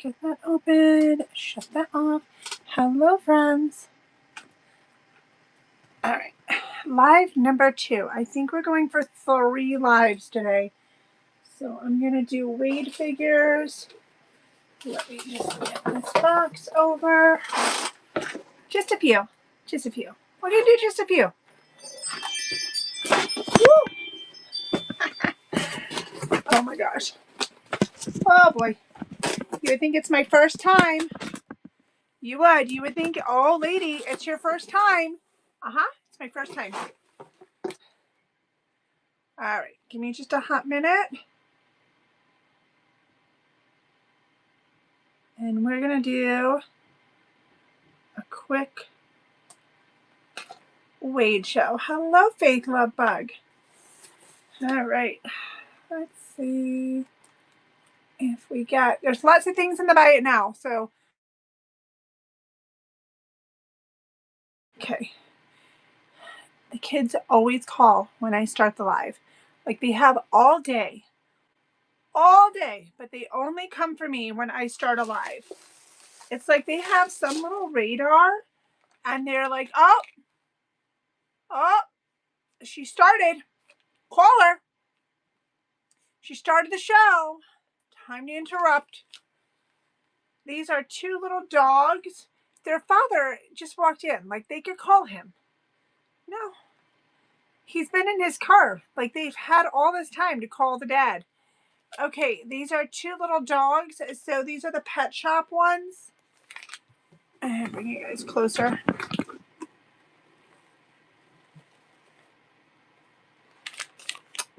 Get that open. Shut that off. Hello, friends. All right. Live number 2. I think we're going for 3 lives today. So I'm going to do Wade figures. Let me just get this box over. Just a few. Just a few. We're going to do just a few. Woo! Oh my gosh. Oh boy. You would think it's my first time. You would. You would think, oh lady, it's your first time. It's my first time. All right. Give me just a hot minute. And we're going to do a quick Wade show. Hello, Faith Love Bug. All right. Let's see if we got, there's lots of things in the buy it now. So, okay. The kids always call when I start the live. Like they have all day, but they only come for me when I start a live. It's like they have some little radar and they're like, oh, she started. Call her. She started the show. Time to interrupt. These are 2 little dogs. Their father just walked in. Like they could call him. No. He's been in his car. Like they've had all this time to call the dad. Okay, these are 2 little dogs. So these are the pet shop ones. And bring you guys closer.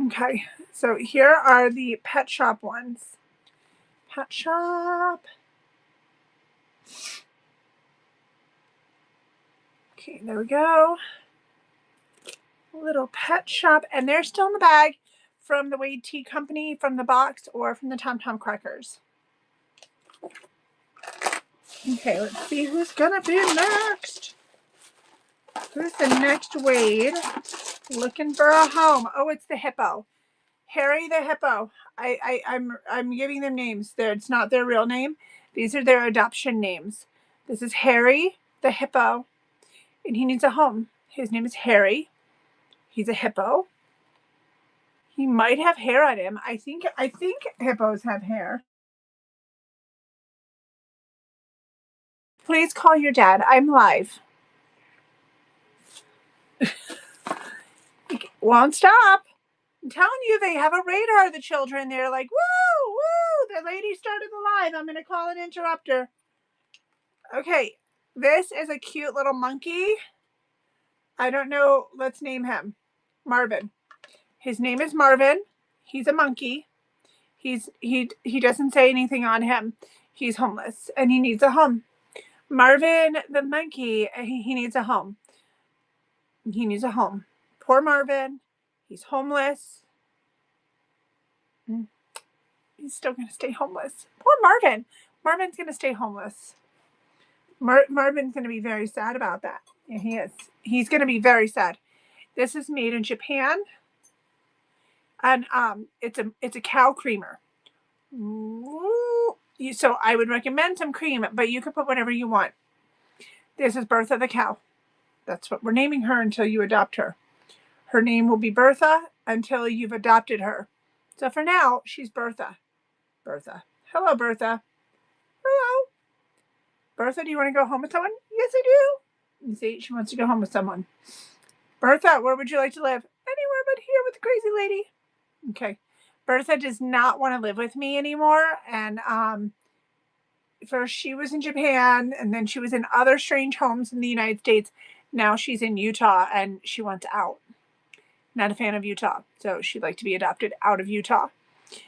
Okay, so here are the pet shop ones. Pet shop. Okay, there we go. Little pet shop. And they're still in the bag from the Wade Tea Company, from the box, or from the Tom Tom Crackers. Okay, let's see who's gonna be next. Who's the next Wade? Looking for a home. Oh, it's the hippo. Harry the hippo. I'm giving them names. It's not their real name. These are their adoption names. This is Harry the hippo, and he needs a home. His name is Harry. He's a hippo. He might have hair on him. I think hippos have hair. Please call your dad. I'm live. Won't stop. I'm telling you, they have a radar, the children. They're like, woo, woo, the lady started the live. I'm going to call an interrupter. Okay, this is a cute little monkey. I don't know. Let's name him Marvin. His name is Marvin. He's a monkey. He doesn't say anything on him. He's homeless and he needs a home. Marvin the monkey, he needs a home. He needs a home. Poor Marvin. He's homeless. He's still going to stay homeless. Poor Marvin. Marvin's going to stay homeless. Marvin's going to be very sad about that. Yeah, he is. He's going to be very sad. This is made in Japan. And it's a cow creamer. So I would recommend some cream, but you could put whatever you want. This is Bertha the cow. That's what we're naming her until you adopt her. Her name will be Bertha until you've adopted her. So for now, she's Bertha. Bertha. Hello, Bertha. Hello. Bertha, do you want to go home with someone? Yes, I do. You see, she wants to go home with someone. Bertha, where would you like to live? Anywhere but here with the crazy lady. Okay. Bertha does not want to live with me anymore. And first she was in Japan, and then she was in other strange homes in the United States. Now she's in Utah, and she wants out. Not a fan of Utah. So she'd like to be adopted out of Utah.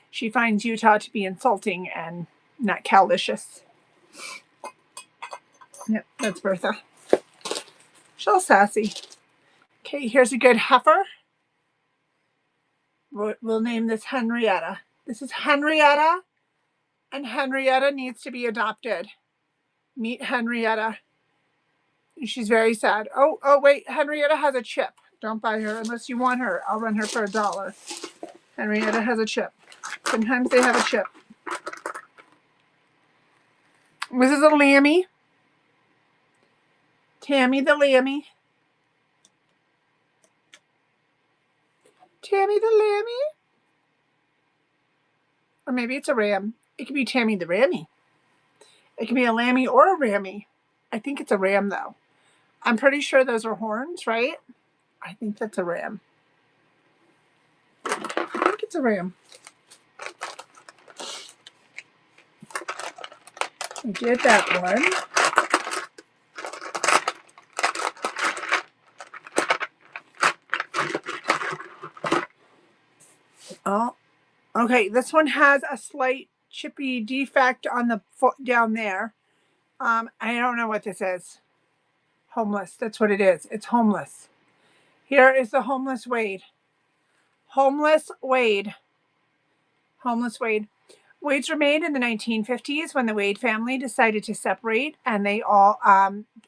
She finds Utah to be insulting and not cowlicious. Yep, that's Bertha. She's sassy. Okay, here's a good heifer. We'll name this Henrietta. This is Henrietta, and Henrietta needs to be adopted. Meet Henrietta. She's very sad. Oh, wait, Henrietta has a chip. Don't buy her unless you want her. I'll run her for $1. Henrietta has a chip. Sometimes they have a chip. This is a lammy. Tammy the lammy. Tammy the lammy. Or maybe it's a ram. It could be Tammy the rammy. It can be a lammy or a rammy. I think it's a ram though. I'm pretty sure those are horns, right? I think that's a ram. I think it's a ram. I did that one. Oh, okay. This one has a slight chippy defect on the foot down there. I don't know what this is. Homeless. That's what it is. It's homeless. Here is the homeless Wade. Homeless Wade. Homeless Wade. Wades were made in the 1950s when the Wade family decided to separate, and they all,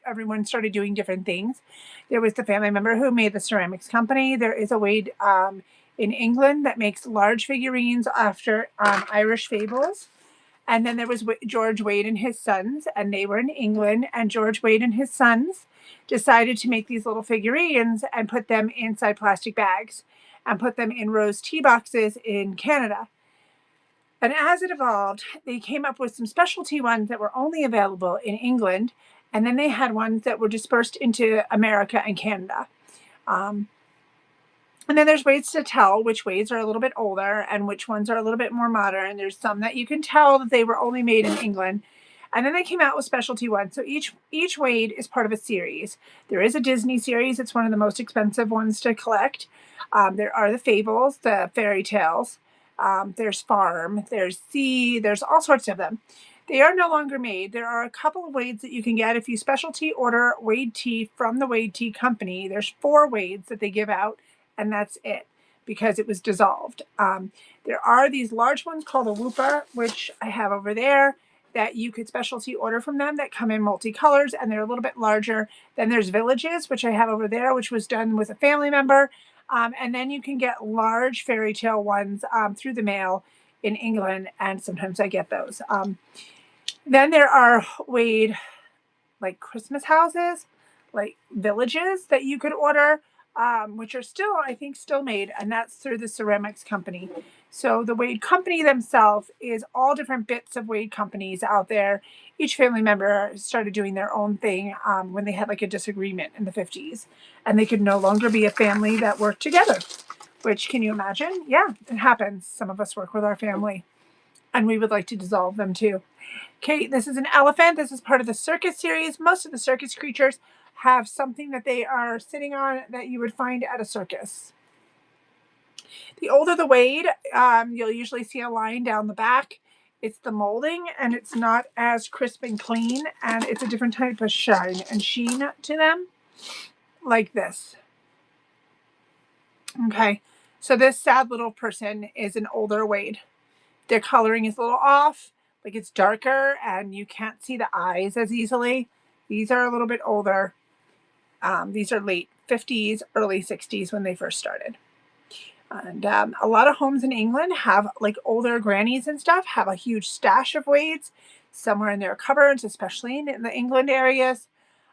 everyone started doing different things. There was the family member who made the ceramics company. There is a Wade in England that makes large figurines after Irish fables. And then there was George Wade and his sons, and they were in England. And George Wade and his sons decided to make these little figurines and put them inside plastic bags and put them in rose tea boxes in Canada. And as it evolved, they came up with some specialty ones that were only available in England. And then they had ones that were dispersed into America and Canada. And then there's ways to tell which Wades are a little bit older and which ones are a little bit more modern. There's some that you can tell that they were only made in England. And then they came out with specialty ones. So each Wade is part of a series. There is a Disney series. It's one of the most expensive ones to collect. There are the fables, the fairy tales. There's farm, there's sea, there's all sorts of them. They are no longer made. There are a couple of Wades that you can get if you specialty order Wade tea from the Wade Tea Company. There's 4 Wades that they give out, and that's it because it was dissolved. There are these large ones called a Whooper, which I have over there, that you could specialty order from them that come in multicolors, and they're a little bit larger. Then there's Villages, which I have over there, which was done with a family member. And then you can get large fairy tale ones through the mail in England, and sometimes I get those. Then there are Wade, like Christmas houses, like Villages that you could order, which are still, I think, still made, and that's through the ceramics company. So the Wade company themselves is all different bits of Wade companies out there. Each family member started doing their own thing when they had like a disagreement in the 50s, and they could no longer be a family that worked together. Which, can you imagine? Yeah, it happens. Some of us work with our family, and we would like to dissolve them too. Okay, this is an elephant. This is part of the circus series. Most of the circus creatures have something that they are sitting on that you would find at a circus. The older the Wade, you'll usually see a line down the back. It's the molding, and it's not as crisp and clean, and it's a different type of shine and sheen to them, like this. Okay, so this sad little person is an older Wade. Their coloring is a little off, like it's darker, and you can't see the eyes as easily. These are a little bit older. These are late 50s, early 60s when they first started. And a lot of homes in England have, like, older grannies and stuff, have a huge stash of Wades somewhere in their cupboards, especially in the England areas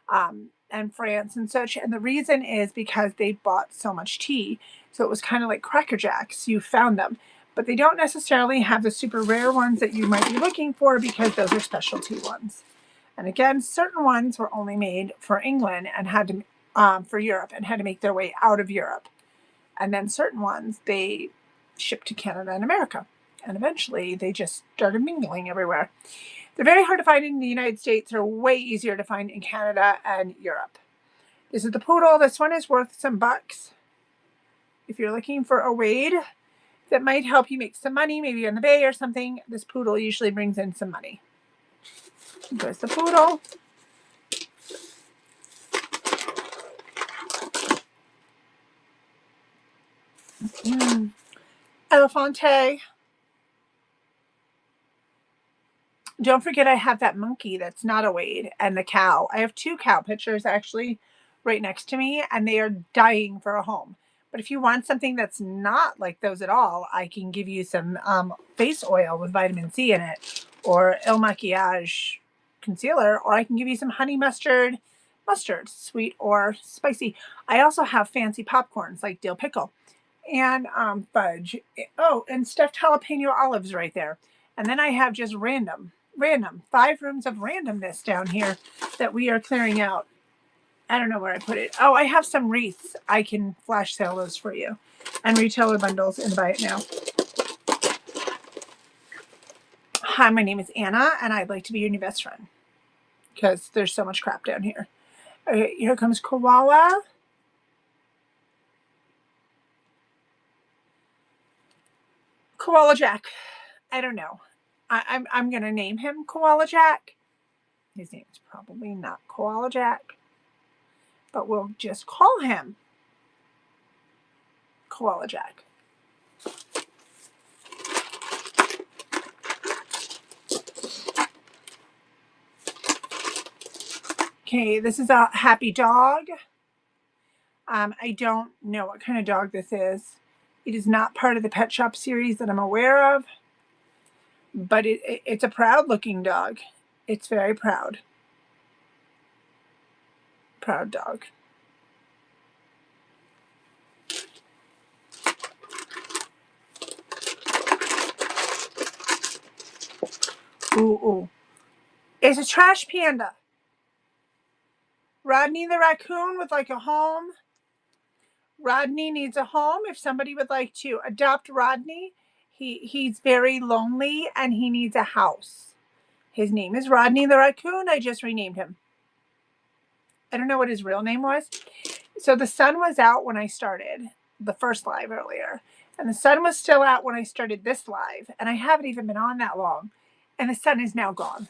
and France and such. And the reason is because they bought so much tea. So it was kind of like Cracker Jacks. You found them. But they don't necessarily have the super rare ones that you might be looking for because those are specialty ones. And again, certain ones were only made for England and had to, for Europe, and had to make their way out of Europe. And then certain ones, they shipped to Canada and America. And eventually, they just started mingling everywhere. They're very hard to find in the United States. They're way easier to find in Canada and Europe. This is the poodle. This one is worth some bucks. If you're looking for a Wade that might help you make some money, maybe on the bay or something, this poodle usually brings in some money. There's the poodle. Elefante. Don't forget I have that monkey that's not a Wade, and the cow. I have 2 cow pictures actually right next to me, and they are dying for a home. But if you want something that's not like those at all, I can give you some face oil with vitamin C in it, or Il Maquillage concealer, or I can give you some honey mustard, sweet or spicy. I also have fancy popcorns like dill pickle and fudge. Oh, and stuffed jalapeno olives right there. And then I have just random 5 rooms of randomness down here that we are clearing out. I don't know where I put it. Oh, I have some wreaths. I can flash sale those for you. And retailer bundles and buy it now. Hi, my name is Anna, and I'd like to be your new best friend. Because there's so much crap down here. Okay, here comes Koala. Koala Jack. I don't know. I'm going to name him Koala Jack. His name is probably not Koala Jack. But we'll just call him Koala Jack. Okay, this is a happy dog. I don't know what kind of dog this is. It is not part of the Pet Shop series that I'm aware of. But it's a proud looking dog. It's very proud. Proud dog. Ooh. It's a trash panda. Rodney the raccoon would like a home. Rodney needs a home. If somebody would like to adopt Rodney, he's very lonely and he needs a house. His name is Rodney the raccoon. I just renamed him. I don't know what his real name was. So the sun was out when I started the first live earlier. And the sun was still out when I started this live. And I haven't even been on that long. And the sun is now gone.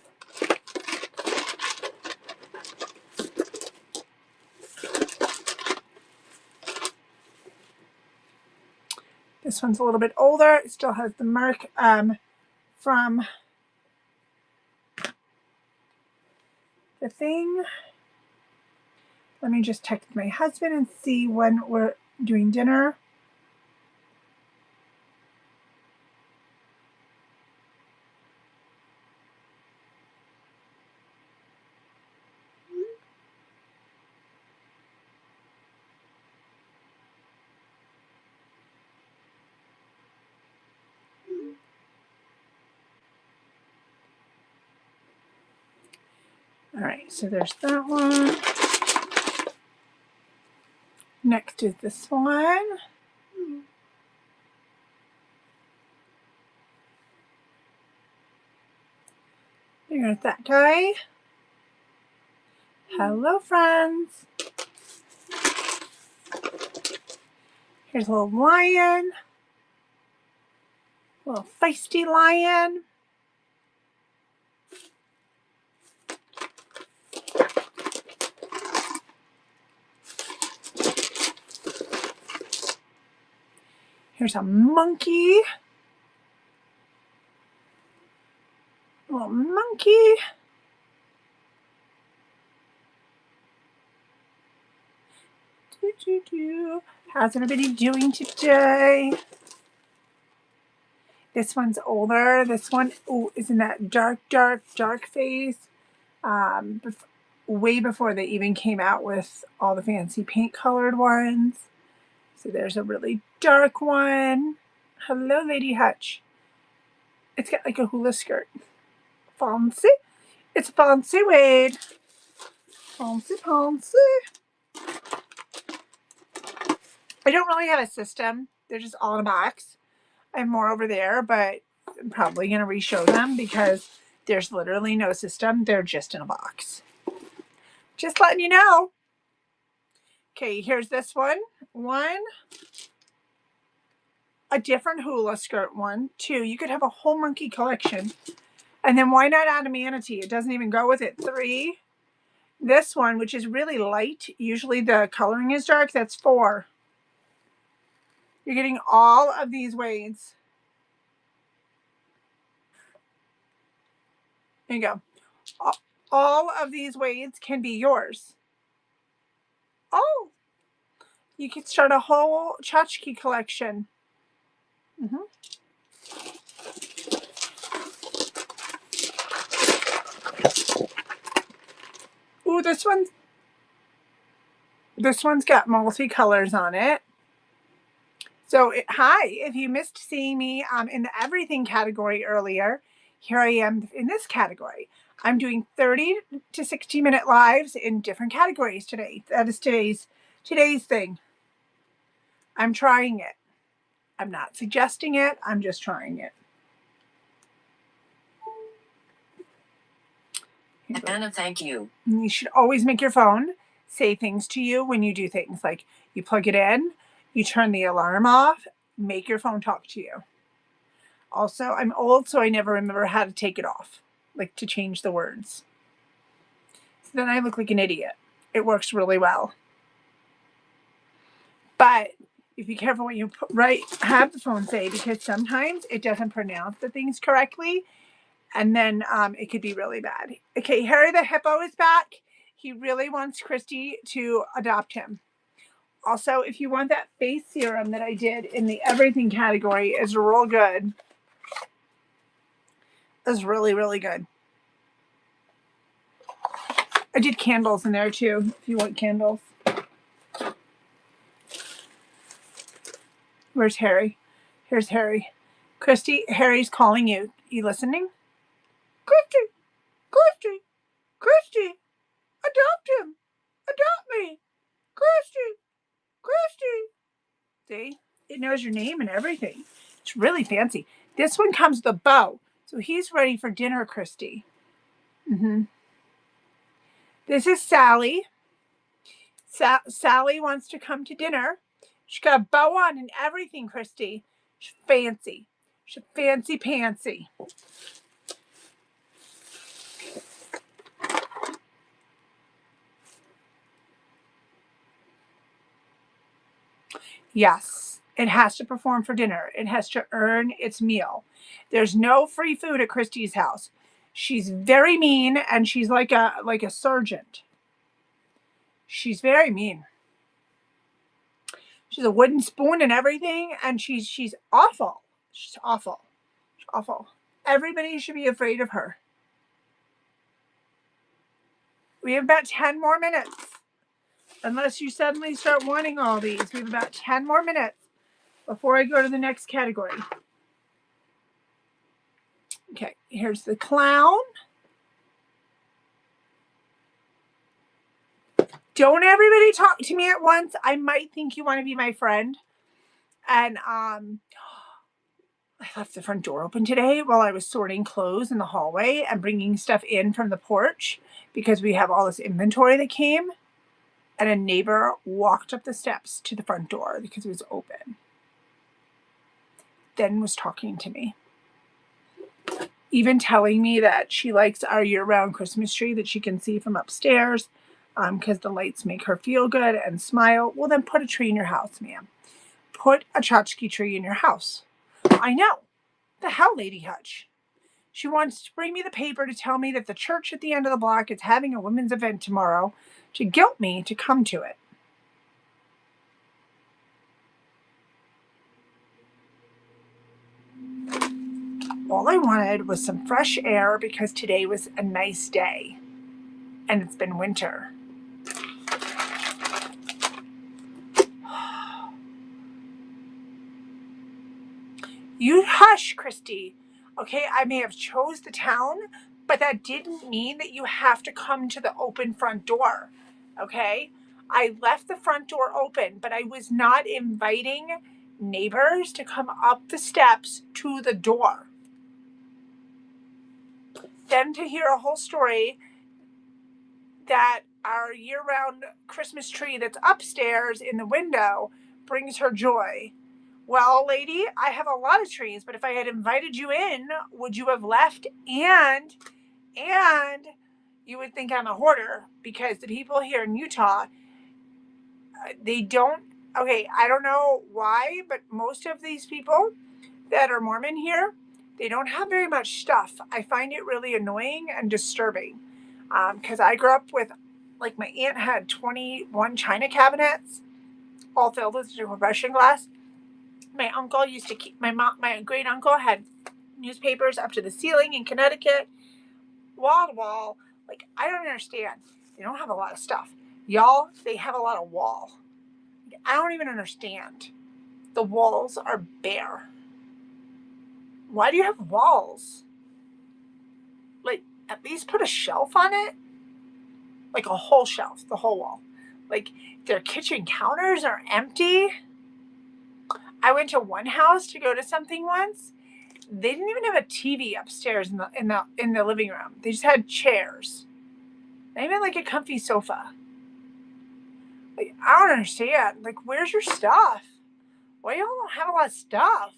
This one's a little bit older. It still has the mark from the thing. Let me just text my husband and see when we're doing dinner. All right, so there's that one. Next is this one. There's that guy. Hello, friends. Here's a little lion. A little feisty lion. Here's a monkey. A little monkey. How's everybody doing today? This one's older. This one, is in that dark face. Way before they even came out with all the fancy paint colored ones. So there's a really dark one. Hello, Lady Hutch. It's got like a hula skirt. Fancy. It's fancy, Wade. Fancy. I don't really have a system. They're just all in a box. I have more over there, but I'm probably going to re-show them because there's literally no system. They're just in a box. Just letting you know. Okay, here's this one. A different hula skirt one. 2. You could have a whole monkey collection. And then why not add a manatee? It doesn't even go with it. 3. This one, which is really light. Usually the coloring is dark. That's 4. You're getting all of these wades. There you go. All of these wades can be yours. Oh, you could start a whole tchotchke collection. Ooh, this one's got multicolors on it. So, hi, if you missed seeing me in the everything category earlier, here I am in this category. I'm doing 30 to 60-minute lives in different categories today. That is today's thing. I'm trying it. I'm not suggesting it. I'm just trying it. Anna, thank you. You should always make your phone say things to you when you do things. Like you plug it in, you turn the alarm off, make your phone talk to you. Also, I'm old, so I never remember how to take it off, like to change the words. So then I look like an idiot. It works really well. But if be careful what you have the phone say, because sometimes it doesn't pronounce the things correctly, and then it could be really bad. Okay, Harry the hippo is back. He really wants Christy to adopt him. Also, if you want that face serum that I did in the everything category, is real good. It's really, really good. I did candles in there too, if you want candles. Where's Harry? Here's Harry. Christy, Harry's calling you. You listening? Christy, Christy, Christy, adopt him. Adopt me. Christy, Christy. See? It knows your name and everything. It's really fancy. This one comes with a bow. So he's ready for dinner, Christy. This is Sally. Sally wants to come to dinner. She's got a bow on and everything, Christy. She's fancy. She's fancy pantsy. Yes, it has to perform for dinner. It has to earn its meal. There's no free food at Christy's house. She's very mean, and she's like a sergeant. She's very mean. She's a wooden spoon and everything, and she's awful. She's awful. She's awful. Everybody should be afraid of her. We have about 10 more minutes. Unless you suddenly start wanting all these. We have about 10 more minutes before I go to the next category. Okay, here's the clown. Don't everybody talk to me at once. I might think you want to be my friend. And I left the front door open today while I was sorting clothes in the hallway and bringing stuff in from the porch because we have all this inventory that came. And a neighbor walked up the steps to the front door because it was open. Then was talking to me. Even telling me that she likes our year-round Christmas tree that she can see from upstairs because the lights make her feel good and smile. Well, then put a tree in your house, ma'am. Put a tchotchke tree in your house. I know. The hell, Lady Hutch. She wants to bring me the paper to tell me that the church at the end of the block is having a women's event tomorrow to guilt me to come to it. All I wanted was some fresh air because today was a nice day and it's been winter. You hush, Christy. Okay, I may have chose the town, but that didn't mean that you have to come to the open front door. Okay? I left the front door open, but I was not inviting neighbors to come up the steps to the door. Then to hear a whole story that our year-round Christmas tree that's upstairs in the window brings her joy. Well, lady, I have a lot of trees, but if I had invited you in, would you have left? And you would think I'm a hoarder because the people here in Utah, they don't, okay, I don't know why, but most of these people that are Mormon here, they don't have very much stuff. I find it really annoying and disturbing because I grew up with, like, my aunt had 21 china cabinets all filled with Russian glass. My uncle used to keep, my great uncle had newspapers up to the ceiling in Connecticut, wall to wall. Like, I don't understand. They don't have a lot of stuff. Y'all, they have a lot of wall. I don't even understand. The walls are bare. Why do you have walls? Like, at least put a shelf on it. Like a whole shelf, the whole wall. Like, their kitchen counters are empty. I went to one house to go to something once. They didn't even have a TV upstairs in the living room. They just had chairs. Not even like a comfy sofa. Like, I don't understand. Like, where's your stuff? Why y'all don't have a lot of stuff?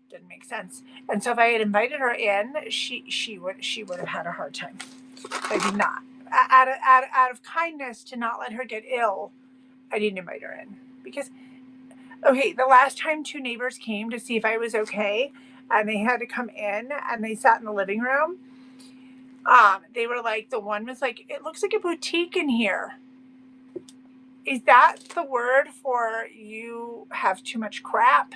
Didn't make sense. And so if I had invited her in, she would have had a hard time. I did not. Out of kindness to not let her get ill, I didn't invite her in. Because, okay, the last time 2 neighbors came to see if I was okay, and they had to come in, and they sat in the living room, they were like, the one was like, it looks like a boutique in here. Is that the word for you have too much crap?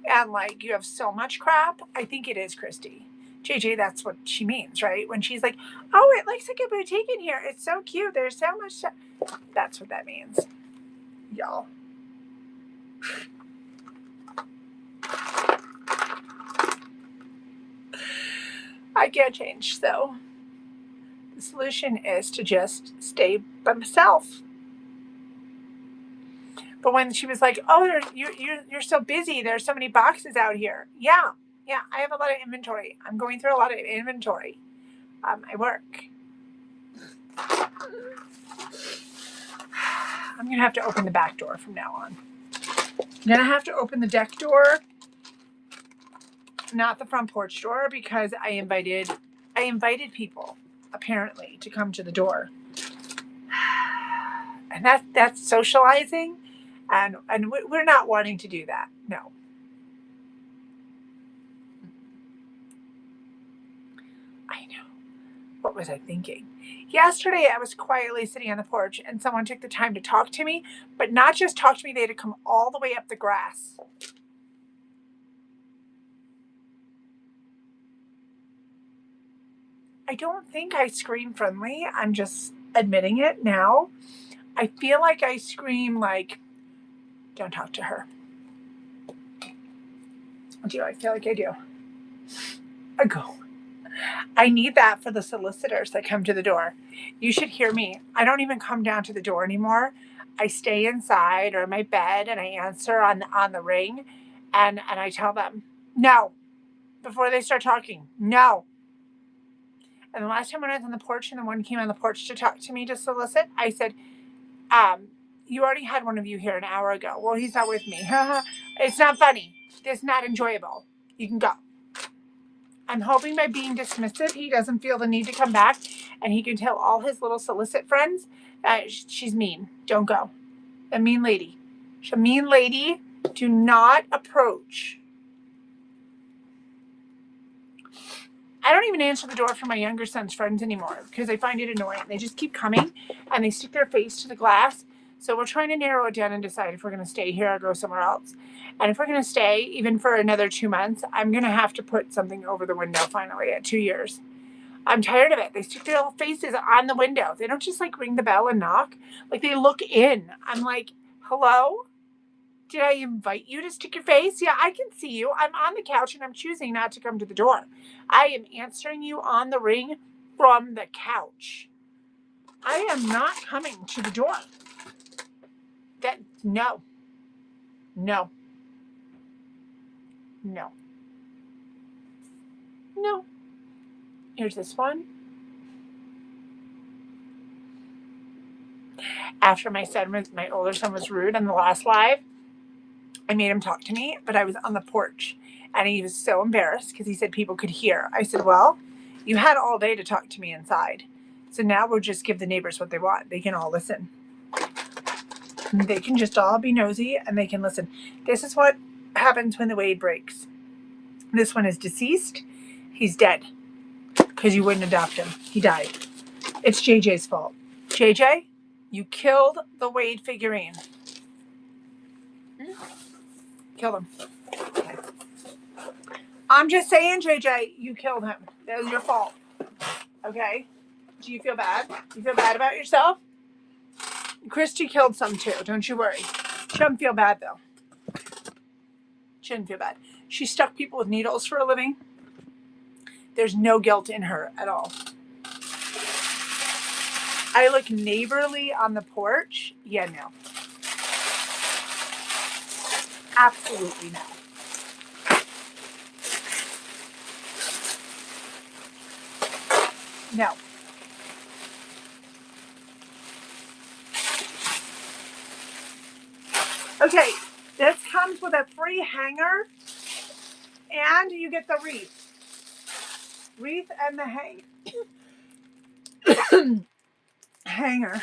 And like, you have so much crap? I think it is, Christy. JJ, that's what she means, right? When she's like, oh, it looks like a boutique in here. It's so cute. There's so much stuff. That's what that means, y'all. I can't change, so the solution is to just stay by myself. But when she was like, oh, you're so busy. There's so many boxes out here. Yeah, I have a lot of inventory. I'm going through a lot of inventory. I work. I'm going to have to open the back door from now on. I'm going to have to open the deck door, not the front porch door, because I invited people, apparently, to come to the door. And that's socializing, and we're not wanting to do that. No. I know. What was I thinking? Yesterday, I was quietly sitting on the porch, and someone took the time to talk to me, but not just talk to me, they had to come all the way up the grass. I don't think I scream friendly. I'm just admitting it now. I feel like I scream like, don't talk to her. Do I feel like I do? I go. I need that for the solicitors that come to the door. You should hear me. I don't even come down to the door anymore. I stay inside or in my bed and I answer on the ring, and I tell them no before they start talking. No. And the last time when I was on the porch and the one came on the porch to talk to me to solicit, I said, you already had one of you here an hour ago. Well, he's not with me. It's not funny. It's not enjoyable. You can go. I'm hoping by being dismissive, he doesn't feel the need to come back, and he can tell all his little solicit friends, she's mean. Don't go. A mean lady. She's a mean lady. Do not approach. I don't even answer the door for my younger son's friends anymore because I find it annoying. They just keep coming and they stick their face to the glass. So we're trying to narrow it down and decide if we're going to stay here or go somewhere else. And if we're going to stay, even for another 2 months, I'm going to have to put something over the window finally at 2 years. I'm tired of it. They stick their little faces on the window. They don't just like ring the bell and knock. Like they look in. I'm like, hello? Did I invite you to stick your face? Yeah, I can see you. I'm on the couch and I'm choosing not to come to the door. I am answering you on the ring from the couch. I am not coming to the door. No. Here's this one. After my older son was rude on the last live, I made him talk to me, but I was on the porch and he was so embarrassed because he said people could hear. I said, well, you had all day to talk to me inside. So now we'll just give the neighbors what they want. They can all listen. They can just all be nosy and they can listen. This is what happens when the Wade breaks. This one is deceased. He's dead because you wouldn't adopt him. He died. It's JJ's fault. JJ, you killed the Wade figurine. Killed him. Okay. I'm just saying, JJ, you killed him. That was your fault. Okay? Do you feel bad? You feel bad about yourself? Christy killed some too. Don't you worry. She doesn't feel bad though. She didn't feel bad. She stuck people with needles for a living. There's no guilt in her at all. I look neighborly on the porch. Yeah, no. Absolutely no. No. Okay, this comes with a free hanger, and you get the wreath. Wreath and the hanger.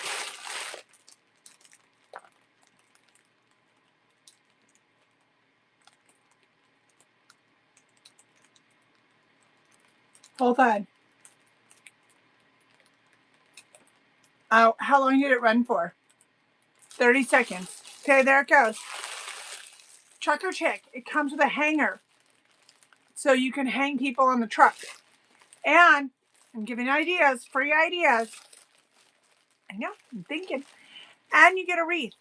Hold on. Oh, how long did it run for? 30 seconds. Okay, there it goes. Truck or chick. It comes with a hanger, so you can hang people on the truck. And I'm giving ideas, free ideas. I know, I'm thinking. And you get a wreath.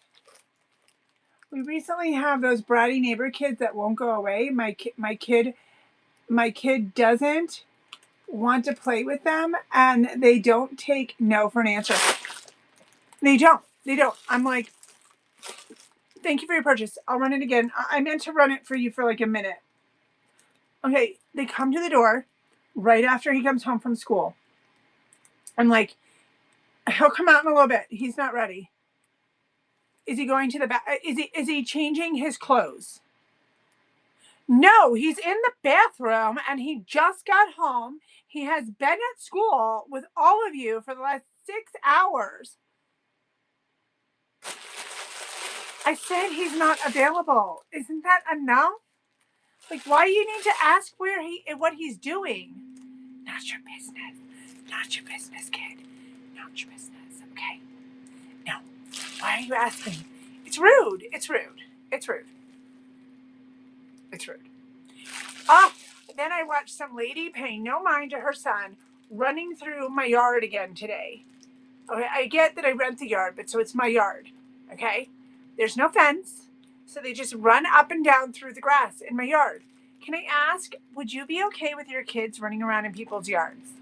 We recently have those bratty neighbor kids that won't go away. My kid doesn't want to play with them, and they don't take no for an answer. They don't. I'm like, thank you for your purchase. I'll run it again. I meant to run it for you for like a minute. Okay, they come to the door right after he comes home from school. I'm like, he'll come out in a little bit. He's not ready. Is he going to the bath? Is he changing his clothes? No, he's in the bathroom and he just got home. He has been at school with all of you for the last 6 hours. I said he's not available. Isn't that enough? Like, why do you need to ask what he's doing? Not your business. Not your business, kid. Not your business, okay? No. Why are you asking? It's rude. It's rude. It's rude. It's rude. Oh, then I watched some lady paying no mind to her son running through my yard again today. Okay, I get that I rent the yard, but so it's my yard. Okay? There's no fence, so they just run up and down through the grass in my yard. Can I ask, would you be okay with your kids running around in people's yards?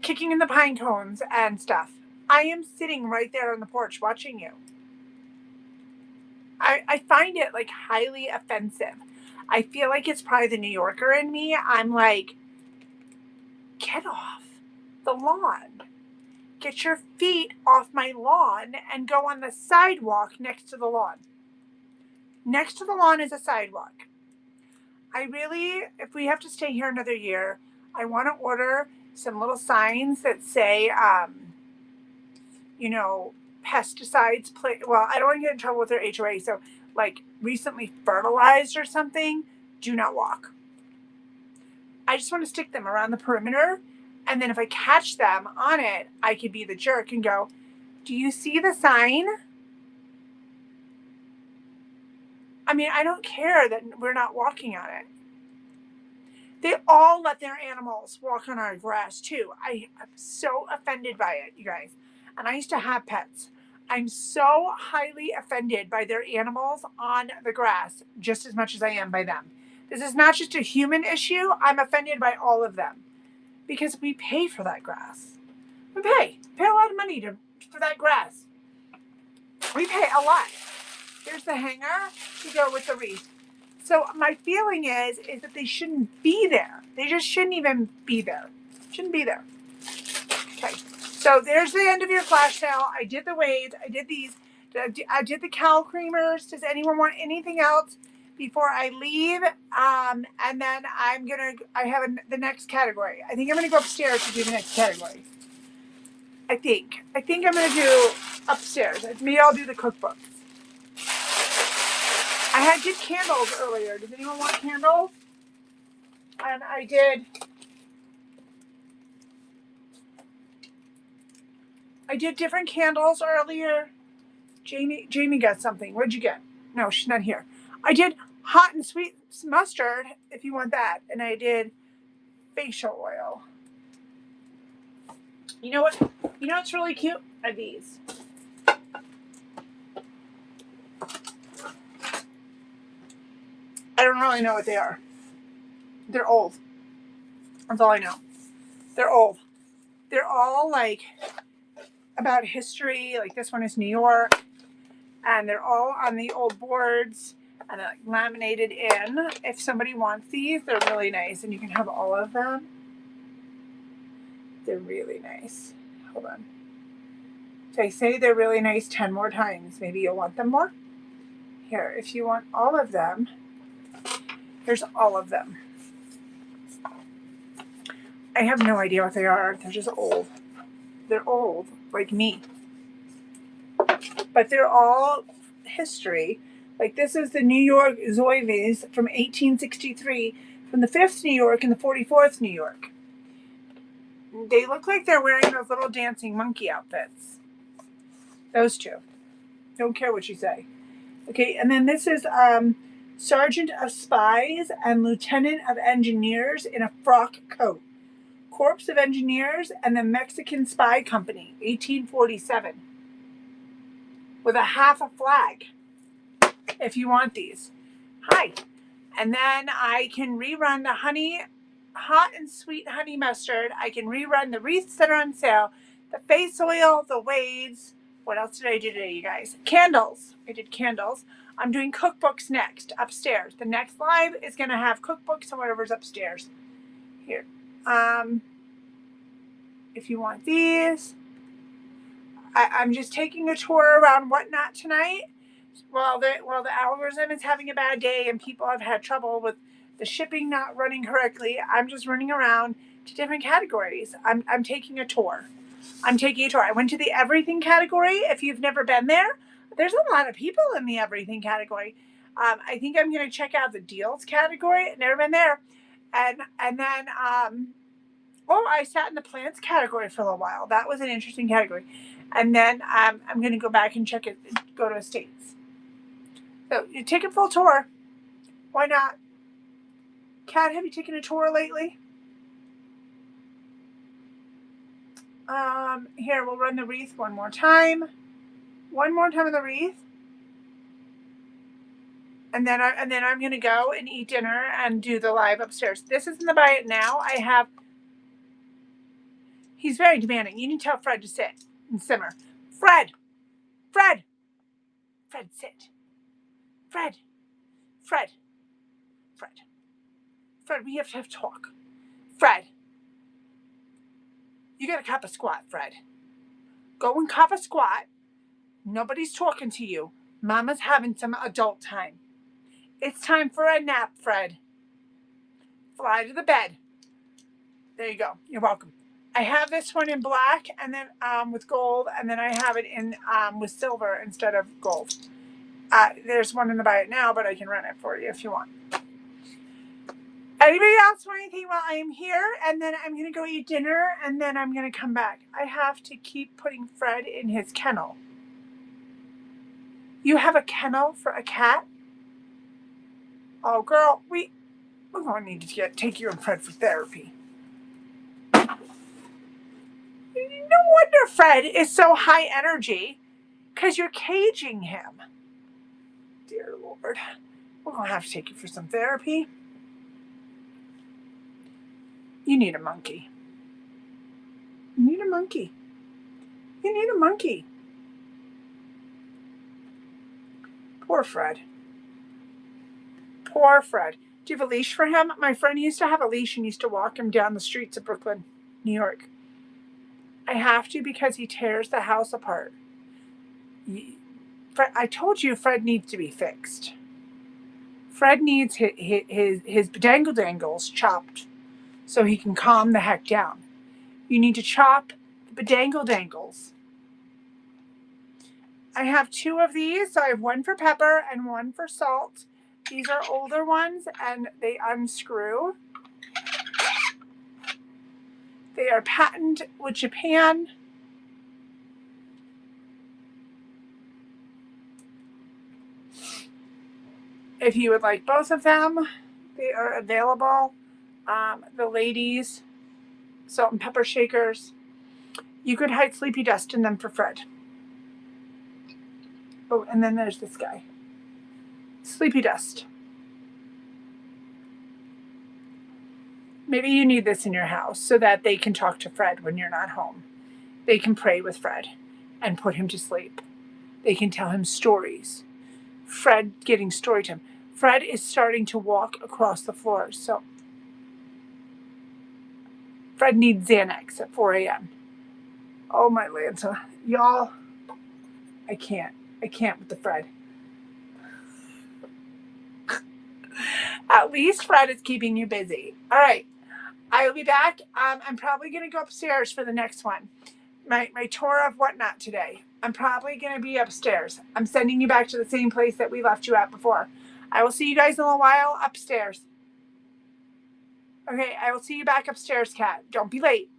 Kicking in the pine cones and stuff. I am sitting right there on the porch watching you. I find it like highly offensive. I feel like it's probably the New Yorker in me. I'm like, get off the lawn. Get your feet off my lawn and go on the sidewalk next to the lawn. Next to the lawn is a sidewalk. If we have to stay here another year, I want to order some little signs that say, pesticides. Well, I don't want to get in trouble with their HOA. So, like, recently fertilized or something, do not walk. I just want to stick them around the perimeter. And then if I catch them on it, I could be the jerk and go, do you see the sign? I mean, I don't care that we're not walking on it. They all let their animals walk on our grass too. I'm so offended by it, you guys. And I used to have pets. I'm so highly offended by their animals on the grass just as much as I am by them. This is not just a human issue. I'm offended by all of them because we pay for that grass. We pay a lot of money for that grass. We pay a lot. Here's the hanger to go with the wreath. So my feeling is that they shouldn't be there. They just shouldn't even be there. Shouldn't be there. Okay. So there's the end of your flash sale. I did the waves. I did these. I did the cow creamers. Does anyone want anything else before I leave? And then I have the next category. I think I'm going to go upstairs to do the next category. I think I'm going to do upstairs. Maybe I'll do the cookbooks. I had good candles earlier. Does anyone want candles? And I did different candles earlier. Jamie got something. What'd you get? No, she's not here. I did hot and sweet mustard, if you want that. And I did facial oil. You know what? You know what's really cute? Are these. I don't really know what they are. They're old. That's all I know. They're old. They're all like about history. Like this one is New York. And they're all on the old boards and they're like laminated in. If somebody wants these, they're really nice. And you can have all of them. They're really nice. Hold on. So I say they're really nice 10 more times. Maybe you'll want them more. Here, if you want all of them, here's all of them. I have no idea what they are. They're just old. They're old, like me. But they're all history. Like this is the New York Zouaves from 1863, from the 5th New York and the 44th New York. They look like they're wearing those little dancing monkey outfits. Those two. Don't care what you say. Okay, and then this is Sergeant of Spies and Lieutenant of Engineers in a frock coat. Corps of Engineers and the Mexican Spy Company, 1847. With a half a flag, if you want these. Hi. And then I can rerun the hot and sweet honey mustard. I can rerun the wreaths that are on sale, the face oil, the waves. What else did I do today, you guys? Candles. I did candles. I'm doing cookbooks next, upstairs. The next live is going to have cookbooks and whatever's upstairs. Here. If you want these. I'm just taking a tour around Whatnot tonight. While the algorithm is having a bad day and people have had trouble with the shipping not running correctly, I'm just running around to different categories. I'm taking a tour. I went to the everything category. If you've never been there, there's a lot of people in the everything category. I think I'm going to check out the deals category. Never been there. And then I sat in the plants category for a little while. That was an interesting category. And then I'm going to go back and check it. Go to estates. So you take a full tour. Why not? Kat, have you taken a tour lately? Here, we'll run the wreath one more time. One more time on the wreath. And then I'm going to go and eat dinner and do the live upstairs. This isn't the buy it now. He's very demanding. You need to tell Fred to sit and simmer. Fred, sit. Fred, we have to have talk. Fred, you got to cop a squat, Fred. Go and cop a squat. Nobody's talking to you. Mama's having some adult time. It's time for a nap, Fred. Fly to the bed. There you go. You're welcome. I have this one in black and then with gold, and then I have it in with silver instead of gold. There's one in the buy it now, but I can run it for you if you want. Anybody else want anything while I'm here? And then I'm going to go eat dinner, and then I'm going to come back. I have to keep putting Fred in his kennel. You have a kennel for a cat? Oh, girl, we're going to need to take you and Fred for therapy. No wonder Fred is so high energy, because you're caging him. Dear Lord, we're going to have to take you for some therapy. You need a monkey. You need a monkey. You need a monkey. Poor Fred. Poor Fred. Do you have a leash for him? My friend used to have a leash and used to walk him down the streets of Brooklyn, New York. I have to because he tears the house apart. I told you Fred needs to be fixed. Fred needs his dangle-dangles chopped so he can calm the heck down. You need to chop the dangle-dangles. I have 2 of these. So I have one for pepper and one for salt. These are older ones and they unscrew. They are patented with Japan. If you would like both of them, they are available. The ladies, salt and pepper shakers. You could hide Sleepy Dust in them for Fred. Oh, and then there's this guy. Sleepy Dust. Maybe you need this in your house so that they can talk to Fred when you're not home. They can pray with Fred and put him to sleep. They can tell him stories. Fred getting story time. Fred is starting to walk across the floor, so Fred needs Xanax at 4 a.m. Oh, my Lanta. Y'all, I can't with the Fred. At least Fred is keeping you busy. All right. I will be back. I'm probably going to go upstairs for the next one. My tour of whatnot today. I'm probably going to be upstairs. I'm sending you back to the same place that we left you at before. I will see you guys in a while upstairs. Okay, I will see you back upstairs, Kat. Don't be late.